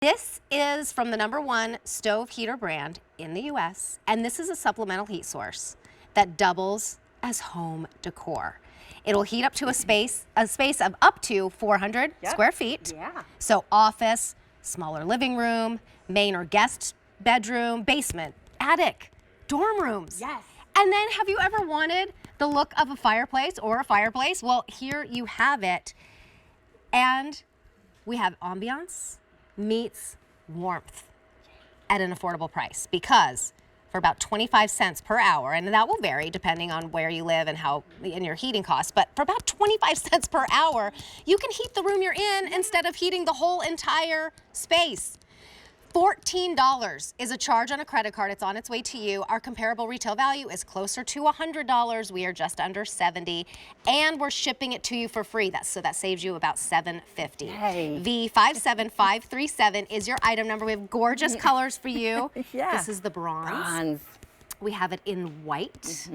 This is from the #1 stove heater brand in the US, and this is a supplemental heat source that doubles as home decor. It'll heat up to a space of up to 400 square feet. Yeah. So office, smaller living room, main or guest bedroom, basement, attic, dorm rooms. Yes. And then have you ever wanted the look of a fireplace or a fireplace? Well, here you have it. And we have ambiance meets warmth at an affordable price, because for about 25 cents per hour, and that will vary depending on where you live and how in your heating costs, but for about 25 cents per hour, you can heat the room you're in instead of heating the whole entire space. $14 is a charge on a credit card. It's on its way to you. Our comparable retail value is closer to $100. We are just under $70, and we're shipping it to you for free. So that saves you about $7.50. Hey. V57537 is your item number. We have gorgeous colors for you. Yeah. This is the bronze. Bronze. We have it in white.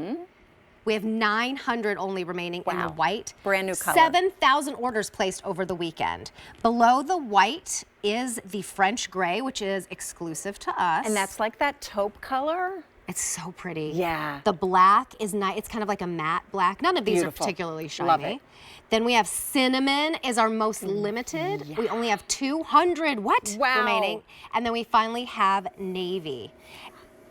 We have 900 only remaining in the white. Brand new color. 7,000 orders placed over the weekend. Below the white is the French gray, which is exclusive to us. And that's like that taupe color? It's so pretty. Yeah. The black is nice. It's kind of like a matte black. None of these Beautiful. are particularly shiny. Love it. Then we have cinnamon is our most limited. Yeah. We only have 200 Wow. remaining. And then we finally have navy.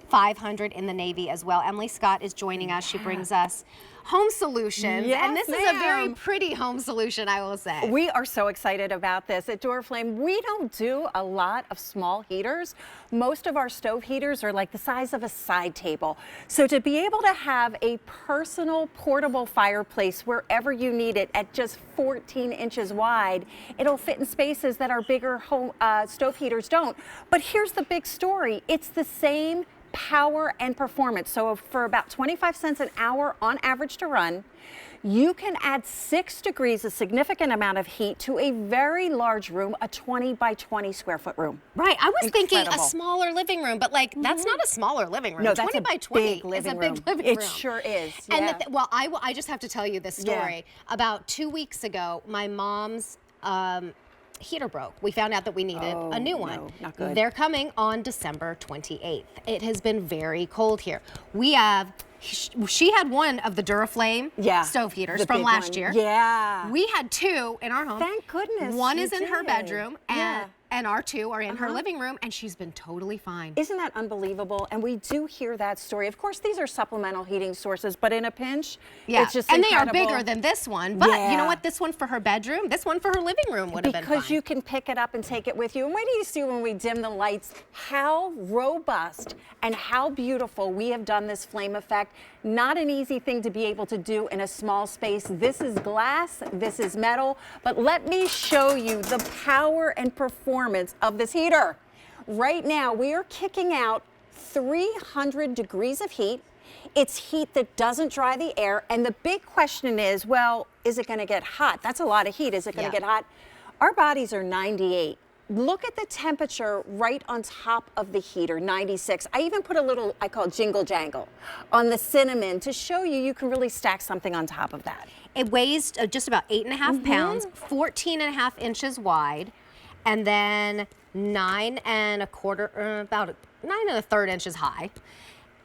500 in the navy as well. Emily Scott is joining us. She brings us home solutions. Yes, and this is a very ma'am. pretty home solution, I will say. We are so excited about this. At Duraflame, we don't do a lot of small heaters. Most of our stove heaters are like the size of a side table. So to be able to have a personal portable fireplace wherever you need it at just 14 inches wide, it'll fit in spaces that our bigger home stove heaters don't. But here's the big story. It's the same power and performance. So for about 25 cents an hour on average to run, you can add 6 degrees, a significant amount of heat, to a very large room, a 20 by 20 square foot room. Right, I was thinking a Incredible. smaller living room, but like that's not a smaller living room. No, that's 20 a by 20 big living is a big room. living room. It sure is. And Yeah. well, I just have to tell you this story. About 2 weeks ago, my mom's heater broke. We found out that we needed a new one. No, not good. They're coming on December 28th. It has been very cold here. We have, she had one of the Duraflame stove heaters the from big last one. year. Yeah. We had 2 in our home. Thank goodness. One you is in her did. bedroom, Yeah. and our 2 are in her living room, and she's been totally fine. Isn't that unbelievable? And we do hear that story. Of course, these are supplemental heating sources, but in a pinch, it's just and incredible. they are bigger than this one. But you know what? This one for her bedroom, this one for her living room would have been fine. Because you can pick it up and take it with you. And wait till you see when we dim the lights how robust and how beautiful we have done this flame effect. Not an easy thing to be able to do in a small space. This is glass, this is metal, but let me show you the power and performance of this heater. Right now, we are kicking out 300 degrees of heat. It's heat that doesn't dry the air. And the big question is, well, is it gonna get hot? That's a lot of heat. Is it gonna get hot? Our bodies are 98. Look at the temperature right on top of the heater, 96. I even put a little, I call it jingle jangle, on the cinnamon to show you you can really stack something on top of that. It weighs just about 8.5 pounds, 14.5 inches wide, and then 9 1/4, about 9 1/3 inches high,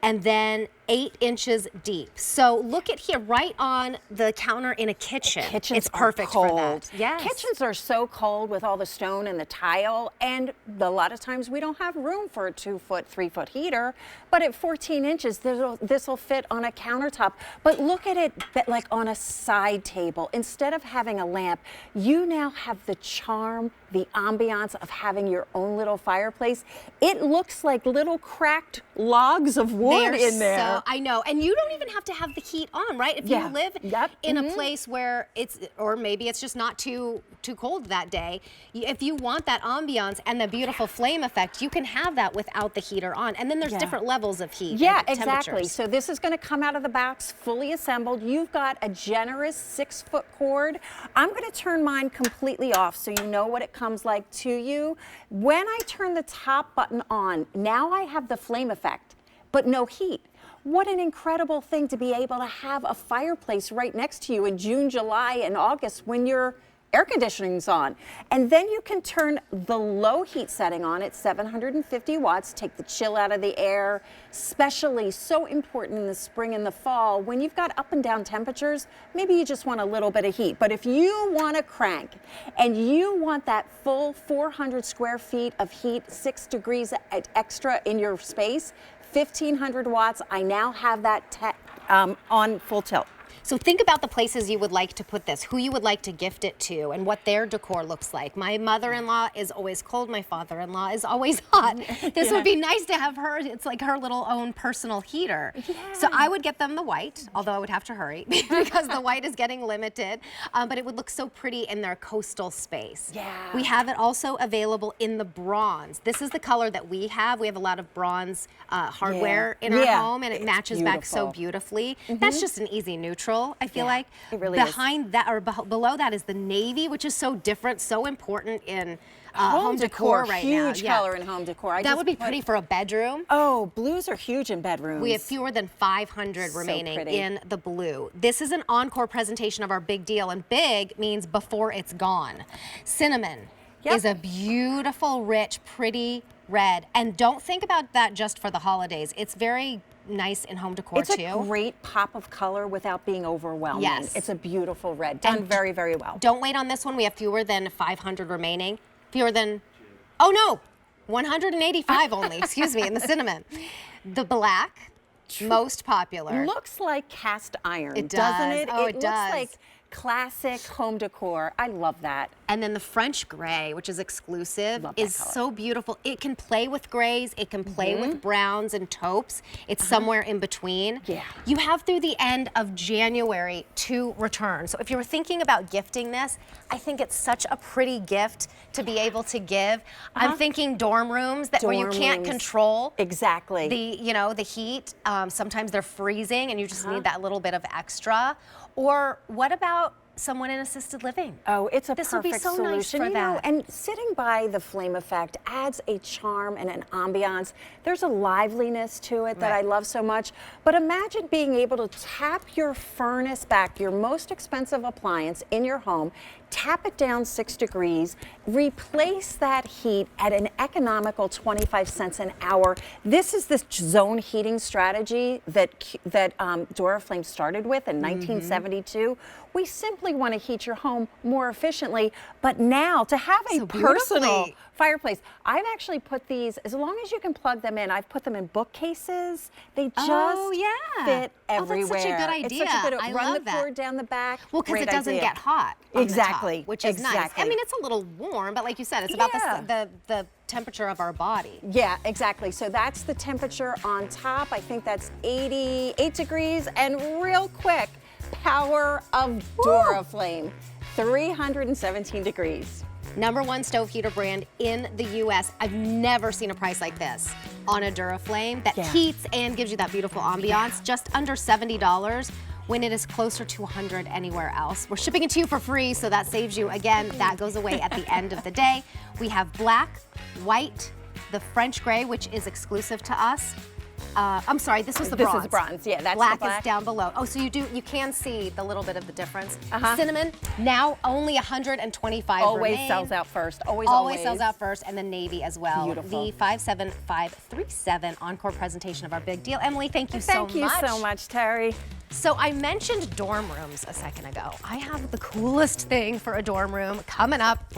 and then 8 inches deep. So look at here, right on the counter in a kitchen. Kitchens it's perfect are for cold. that. Yes. Kitchens are so cold with all the stone and the tile, and a lot of times we don't have room for a 2-foot, 3-foot heater, but at 14 inches, this will fit on a countertop. But look at it like on a side table. Instead of having a lamp, you now have the charm, the ambiance of having your own little fireplace. It looks like little cracked logs of wood in there. I know, and you don't even have to have the heat on, right? If you live in a place where it's, or maybe it's just not too cold that day, if you want that ambiance and the beautiful flame effect, you can have that without the heater on. And then there's different levels of heat. Yeah, and exactly. So this is going to come out of the box fully assembled. You've got a generous 6-foot cord. I'm going to turn mine completely off so you know what it comes like to you. When I turn the top button on, now I have the flame effect, but no heat. What an incredible thing to be able to have a fireplace right next to you in June, July, and August when you're air conditioning's on. And then you can turn the low heat setting on at 750 watts, take the chill out of the air, especially so important in the spring and the fall when you've got up and down temperatures. Maybe you just want a little bit of heat, but if you want to crank and you want that full 400 square feet of heat, 6 degrees extra in your space, 1500 watts, I now have that on full tilt. So think about the places you would like to put this, who you would like to gift it to, and what their decor looks like. My mother-in-law is always cold. My father-in-law is always hot. This would be nice to have her. It's like her little own personal heater. Yeah. So I would get them the white, although I would have to hurry because the white is getting limited. But it would look so pretty in their coastal space. Yeah. We have it also available in the bronze. This is the color that we have. We have a lot of bronze hardware in our home, and it matches back so beautifully. That's just an easy neutral. I feel like it really behind that or below that is the navy, which is so different, so important in home decor right now. Huge color in home decor. That would be pretty for a bedroom. Oh, blues are huge in bedrooms. We have fewer than 500 remaining in the blue. This is an encore presentation of our big deal, and big means before it's gone. Cinnamon is a beautiful, rich, pretty red, and don't think about that just for the holidays. It's very nice in home decor too. It's a great pop of color without being overwhelming. Yes. It's a beautiful red, done very, very well. Don't wait on this one. We have fewer than 500 remaining. Fewer than, oh no, 185 only, excuse me, in the cinnamon. The black, most popular. Looks like cast iron, It does. doesn't it? Oh, it looks does. like classic home decor. I love that. And then the French gray, which is exclusive, Love that is color. so beautiful. It can play with grays, it can play with browns and taupes. It's somewhere in between. Yeah. You have through the end of January to return. So if you were thinking about gifting this, I think it's such a pretty gift to be able to give. I'm thinking dorm rooms where you can't control exactly the heat. Sometimes they're freezing and you just need that little bit of extra. Or what about someone in assisted living? Oh, it's a This would be perfect so nice solution. for You know, that. and sitting by the flame effect adds a charm and an ambiance. There's a liveliness to it that I love so much. But imagine being able to tap your furnace back, your most expensive appliance in your home, tap it down 6 degrees, replace that heat at an economical 25 cents an hour. This is this zone heating strategy that Duraflame started with in 1972. We simply want to heat your home more efficiently, but now to have a personal fireplace. I've actually put these, as long as you can plug them in, I've put them in bookcases. They just fit everywhere. That's such a good idea. It's such a good, I run love the cord down the back. Well, because Great it doesn't idea. get hot on the top, which is nice. I mean, it's a little warm, but like you said, it's about the temperature of our body. Yeah, exactly. So that's the temperature on top. I think that's 88 degrees. And real quick, power of Duraflame, 317 degrees. #1 stove heater brand in the US. I've never seen a price like this on a Duraflame that heats and gives you that beautiful ambiance. Just under $70 when it is closer to $100 anywhere else. We're shipping it to you for free, so that saves you. Again, that goes away at the end of the day. We have black, white, the French gray, which is exclusive to us. I'm sorry, this was the bronze. This is bronze, yeah, that's black the black. is down below. Oh, so you can see the little bit of the difference. Cinnamon, now only 125 Always remain. sells out first, always Sells out first, and then navy as well. Beautiful. The 57537 encore presentation of our big deal. Emily, thank you so much. Thank you so much, Terry. So I mentioned dorm rooms a second ago. I have the coolest thing for a dorm room coming up